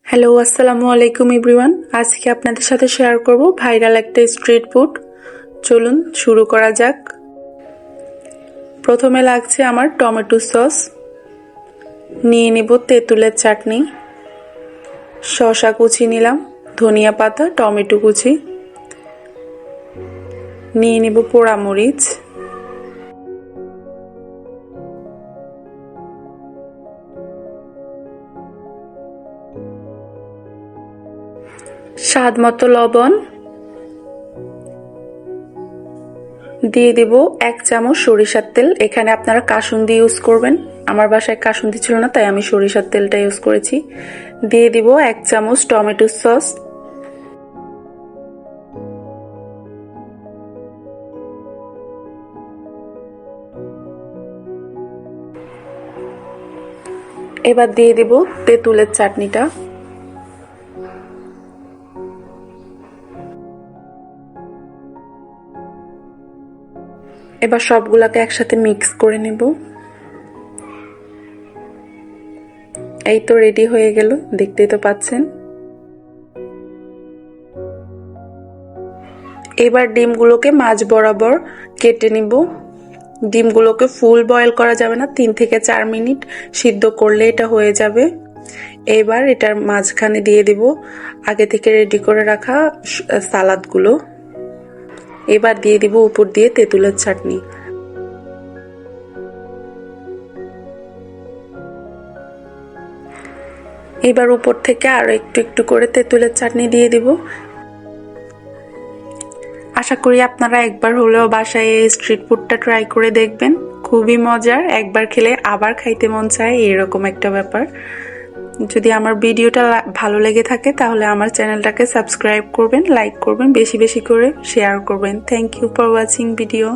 Hello, আসসালামু আলাইকুম everyone. আজকে আপনাদের সাথে শেয়ার করব ভাইরাল একটা স্ট্রিট ফুড। চলুন শুরু করা যাক। প্রথমে লাগছে আমার টমেটো সস, নিয়ে নিব তেঁতুলের চাটনি, শসা কুচি নিলাম, ধনিয়া পাতা, টমেটো কুচি, নিয়ে নিব পোড়ামরিচ, স্বাদ মতো লবণ, দিয়ে দিব 1 চামচ সরিষার তেল। এখানে আপনারা কাসুন্দি ইউজ করবেন, আমার বাসায় কাসুন্দি ছিল না তাই আমি সরিষার তেলটা ইউজ করেছি। দিয়ে দিব 1 চামচ টমেটো সস, এবার দিয়ে দিব তেঁতুলের চাটনিটা, এবার সবগুলাকে একসাথে মিক্স করে নেব। এই তো রেডি হয়ে গেল, দেখতেই তো পাচ্ছেন। এবার ডিমগুলোকে মাঝ বরাবর কেটে নিব। ডিমগুলোকে ফুল বয়েল করা যাবে না, 3 থেকে 4 মিনিট সিদ্ধ করলে এটা হয়ে যাবে। এবার এটার মাঝখানে দিয়ে দিব আগে থেকে রেডি করে রাখা সালাদগুলো। এবার দিয়ে দিব উপর দিয়ে তেঁতুলের চাটনি। এবার উপর থেকে আরো একটু একটু করে তেঁতুলের চাটনি দিয়ে দিব। আশা করি আপনারা একবার হলেও বাসায় এই স্ট্রিট ফুডটা ট্রাই করে দেখবেন, খুবই মজার। একবার খেলে আবার খাইতে মন চায়, এরকম একটা ব্যাপার। যদি আমার ভিডিওটা ভালো লেগে থাকে তাহলে আমার চ্যানেলটাকে সাবস্ক্রাইব করবেন, লাইক করবেন, বেশি বেশি করে শেয়ার করবেন। Thank you for watching video.